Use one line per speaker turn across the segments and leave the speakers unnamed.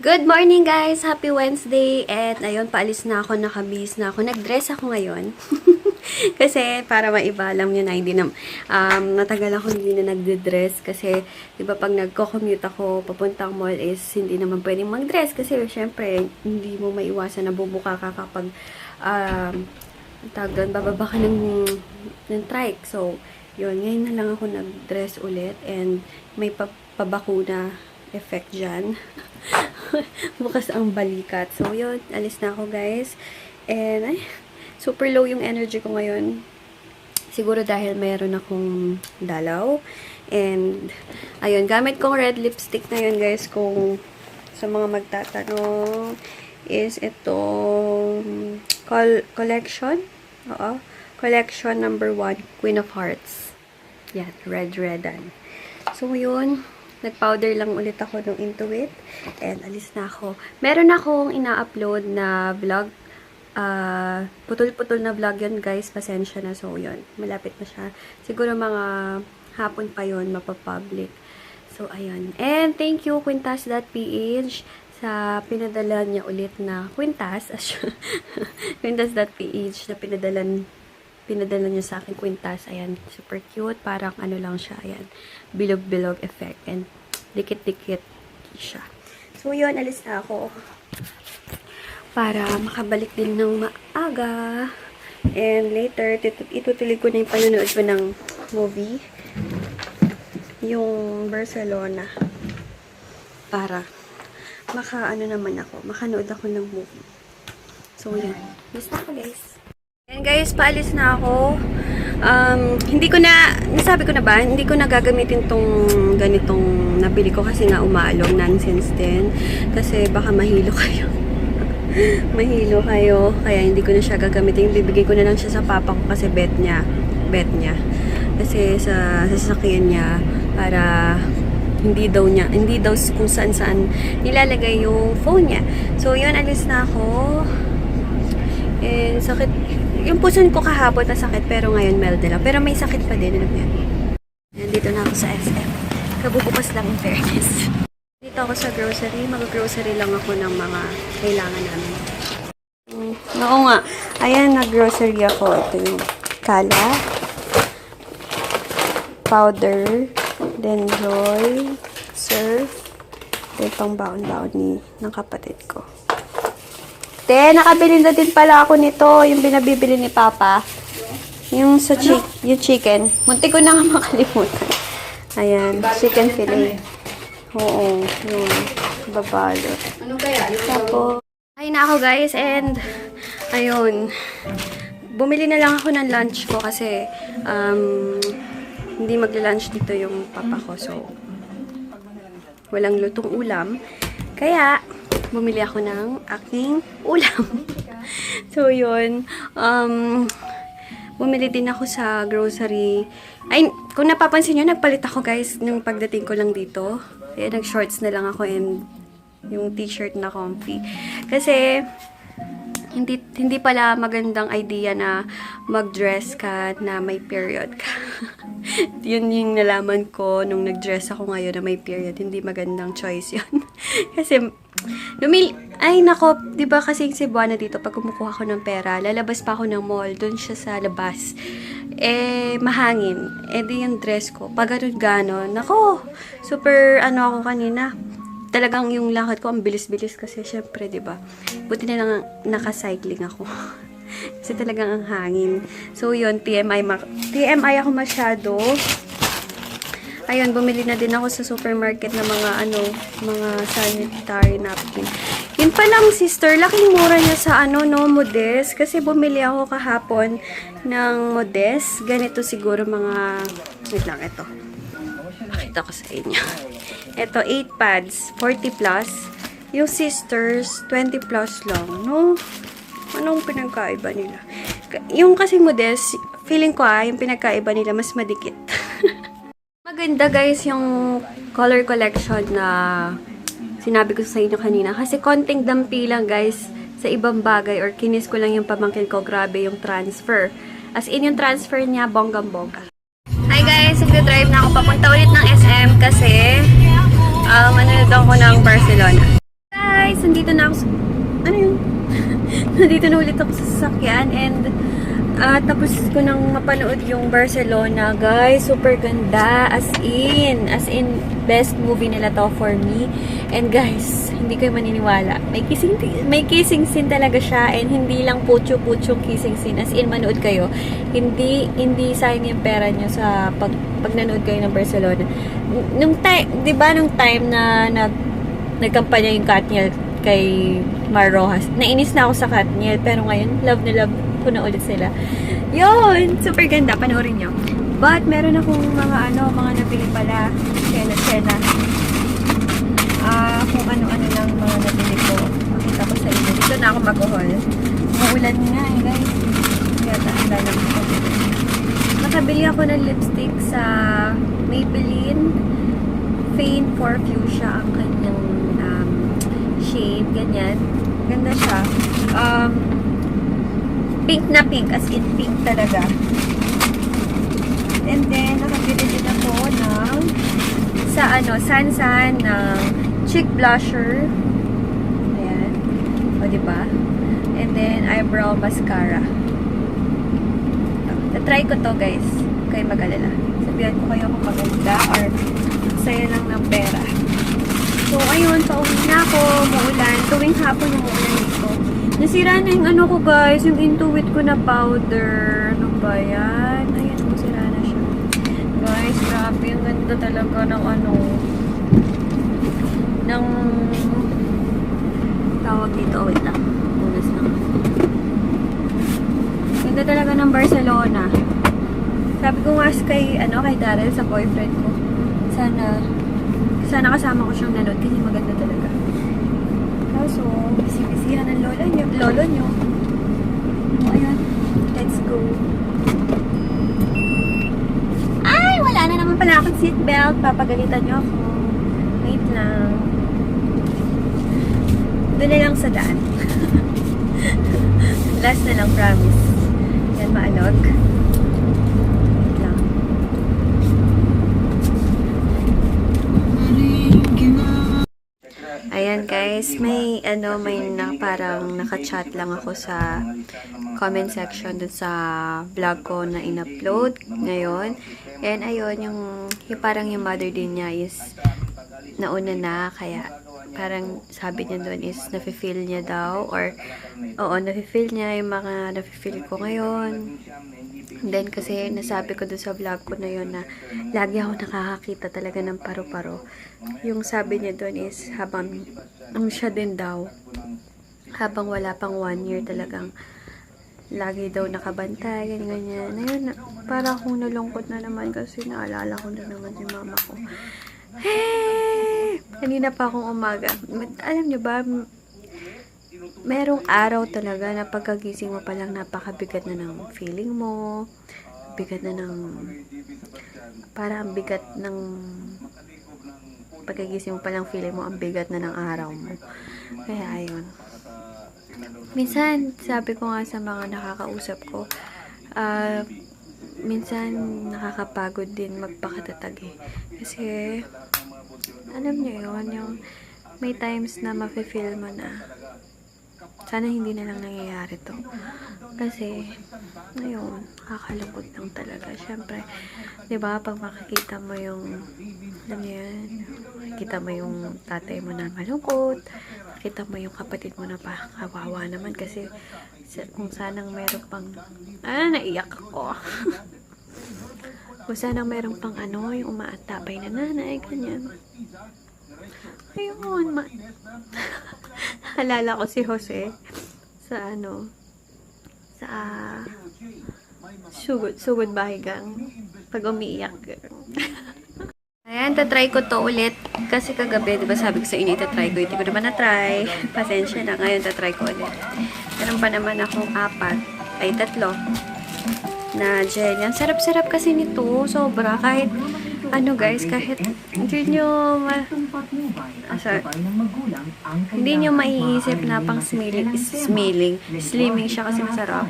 Good morning guys! Happy Wednesday! And ayun, paalis na ako, nakabihis na ako. Nag-dress ako ngayon. Kasi para maiba, alam nyo na, hindi na, natagal ako hindi na nagde-dress. Kasi, di ba pag nagko-commute ako, papuntang mall is hindi naman pwedeng mag-dress. Kasi, syempre, hindi mo maiwasan na bubuka ka kapag, tawag doon, bababa ka ng trike. So, yun, ngayon na lang ako nag-dress ulit. And, may pabakuna effect dyan. Bukas ang balikat. So, yun. Alis na ako, guys. And, ay, super low yung energy ko ngayon. Siguro dahil mayroon akong dalaw. And, ayun. Gamit kong red lipstick na yun, guys. Kung sa mga magtatanong, is itong collection. Oo. Collection number 1, Queen of Hearts. Yan. Red-redan. So, yun. Nag-powder lang ulit ako nung Intuit. And, alis na ako. Meron akong ina-upload na vlog. Putol-putol na vlog yun, guys. Pasensya na. So, yun. Malapit na siya. Siguro mga hapon pa yun, mapapublic. So, ayun. And, thank you, Quintas.ph sa pinadala niya ulit na Quintas. Quintas.ph na pinadala niya sa akin Quintas. Ayan, super cute. Parang ano lang siya. Ayan, bilog-bilog effect. And dikit-dikit siya. So, yun. Alis na ako. Para makabalik din ng maaga. And later, itutuloy ko na yung panonood ko ng movie. Yung Barcelona. Para makaano naman ako. Makanood ako ng movie. So, yun. Basta ako, guys. And guys, paalis na ako. Hindi ko na, nasabi ko na ba, hindi ko na gagamitin tong ganitong nabili ko kasi nga umalong nonsense din. Kasi baka mahilo kayo. Mahilo kayo. Kaya hindi ko na siya gagamitin. Bibigay ko na lang siya sa papa ko kasi bet niya. Kasi sa sasakyan niya para hindi daw kung saan nilalagay yung phone niya. So, yun, alis na ako. And sakit. Yung puson ko kahapon na sakit, pero ngayon mild na lang. Pero may sakit pa din, alam niya. Nandito na ako sa SM. Kabubukas lang in fairness. Dito ako sa grocery. Mag-grocery lang ako ng mga kailangan namin. Oo nga. Ayan, nag-grocery ako. Ito yung kala, powder, then Joy, surf, then pang baon-baon ng kapatid ko. Nakabili na din pala ako nito, yung binabibili ni Papa. Yung sa yung chicken. Munti ko na nga makalimutan. Ayan, chicken fillet. Oo, yun. Babalot.
Ano kaya?
Tapos, ay na ako guys, and ayun. Bumili na lang ako ng lunch ko kasi hindi magla-lunch dito yung papa ko. So, walang lutong ulam. Kaya, bumili ako ng aking ulam. So, yun. Bumili din ako sa grocery. Ay, kung napapansin nyo, nagpalit ako, guys, nung pagdating ko lang dito. Kaya, nag-shorts na lang ako and yung t-shirt na comfy. Kasi, hindi pala magandang idea na mag-dress ka na may period ka. Yun yung nalaman ko nung nag-dress ako ngayon na may period. Hindi magandang choice yun. Kasi, ay nako, di ba kasi yung Cebuana dito, pag kumukuha ko ng pera, lalabas pa ako ng mall, dun siya sa labas. Mahangin. Di yung dress ko, pag ganon, nako, super, ako kanina, talagang yung lakad ko, ang bilis-bilis kasi, syempre, di ba? Buti na lang naka-cycling ako. Kasi talagang ang hangin. So, yun, TMI ako masyado. Ayun, bumili na din ako sa supermarket ng mga sanitary napkin. Yun pa lang, sister, laking mura niya sa Modest. Kasi bumili ako kahapon ng Modest. Ganito siguro mga, wait lang, ito. Pakita ko sa inyo. Ito, 8 pads, 40 plus. Yung sisters, 20 plus lang, no? Anong pinagkaiba nila? Yung kasi Modest, feeling ko yung pinagkaiba nila mas madikit. Maganda guys yung color collection na sinabi ko sa inyo kanina. Kasi konting dampi lang guys sa ibang bagay or kinis ko lang yung pamangkin ko. Grabe yung transfer. As in yung transfer niya, bonggang-bongga. Hi guys, nagdadrive na ako papunta ulit ng SM kasi manonood ako ng Barcelona. ulit ako sa sasakyan and tapos ko nang mapanood yung Barcelona, guys. Super ganda. As in, best movie nila to for me. And guys, hindi kayo maniniwala. May kissing scene talaga siya and hindi lang putyo-putyo kissing scene. As in, manood kayo. Hindi sayang yung pera nyo sa pag nanood kayo ng Barcelona. Nung time na nagkampanya yung Katniel kay Mar Rojas, nainis na ako sa Katniel, pero ngayon, love na love ko na ulit sila. Yun! Super ganda. Panoorin nyo. But, meron akong mga nabili pala. Sena. Kung ano-ano lang mga nabili ko. Makita ko sa inyo. Dito na ako mag-haul. Maulan nga guys. Kaya handa lang ako. Nakabili ako ng lipstick sa Maybelline. Faint for Fuchsia ang kanyang shade. Ganyan. Ganda siya. Pink na pink, as in pink talaga. And then, nakabili din ako ng Sansan ng cheek blusher. Ayan. O, diba? And then, eyebrow mascara. Na-try ko to, guys. Kayo mag-alala. Sabihan ko kayo kung maganda or saya lang ng pera. So, ayun, pauwi na ako. Muulan. Tuwing hapon yung muulan dito. Nasira na yung ko, guys. Yung Intuit ko na powder. Ano ba yan? Ayan, nasira na siya. Guys, grabe. Ang ganda talaga ng ng tawag dito. Wait lang. Unas lang. Ganda talaga ng Barcelona. Sabi ko nga kay Daryl, sa boyfriend ko. Sana kasama ko siyang nanood kasi maganda talaga. So, bisibisihan ng lolo nyo. O, ayan. Let's go. Ay, wala na naman pala akong seatbelt. Papagalitan nyo ako. Wait lang. Doon na lang sa daan. Last na lang, promise. Yan, maanog. Wait lang. Ayan guys, may parang naka-chat lang ako sa comment section dun sa vlog ko na in-upload ngayon. And ayun, yung parang yung mother din niya is nauna na, kaya parang sabi niya doon is nafe-feel niya daw, or oo, nafe-feel niya yung mga nafe-feel ko ngayon. Then kasi nasabi ko doon sa vlog ko na yun na lagi ako nakakakita talaga ng paru-paro. Yung sabi niya doon is habang siya din daw, habang wala pang 1 year talagang lagi daw nakabantay, ganyan. Ayun, para akong nalungkot na naman kasi naalala ko na naman si mama ko. Hey! Kanina pa akong umaga. Alam niyo ba, merong araw talaga na pagkagising mo pa lang napakabigat na ng feeling mo. Bigat na ng parang bigat ng pagkagising mo pa lang feeling mo ang bigat na ng araw mo. Kaya ayun. Minsan, sabi ko nga sa mga nakakausap ko, minsan nakakapagod din magpakatatag eh. Kasi alam niyo yun, yung may times na mafe-feel mo na sana hindi na lang nangyayari to. Kasi, ayun, kakalungkot lang talaga. Siyempre, di ba, pag makikita mo yung, alam niyo yan, makikita mo yung tatay mo na malungkot, makikita mo yung kapatid mo na pa, kawawa naman kasi kung sanang meron pang, naiyak ako. Kung sanang meron pang yung umaatapay na nanay, ganyan. Ayun, halala ko si Jose sa sugod bahigang pag umiiyak. Ayan, tatry ko to ulit kasi kagabi, diba sabi ko sa inyo itatry ko, hindi ko naman na-try, pasensya na, ngayon tatry ko ulit. Meron pa naman akong 3 na gel. Yan, sarap-sarap kasi nito, sobra, kahit guys, kahit hindi nyo hindi nyo maiisip na pang slimming siya kasi masarap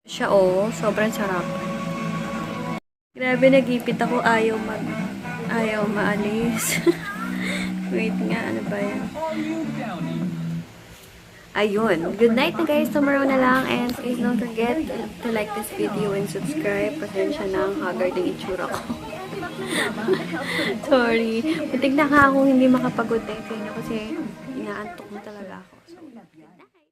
siya. Sobrang sarap. Grabe, nagipit ako, ayaw maalis. Wait nga, ano ba yan? Ayun. Good night na guys. Tomorrow na lang. And please don't forget to like this video and subscribe. Pasensya na ang haggard ng itsura ko. Sorry. Butig na ka akong hindi makapag-good night kasi inaantok na talaga ako. So,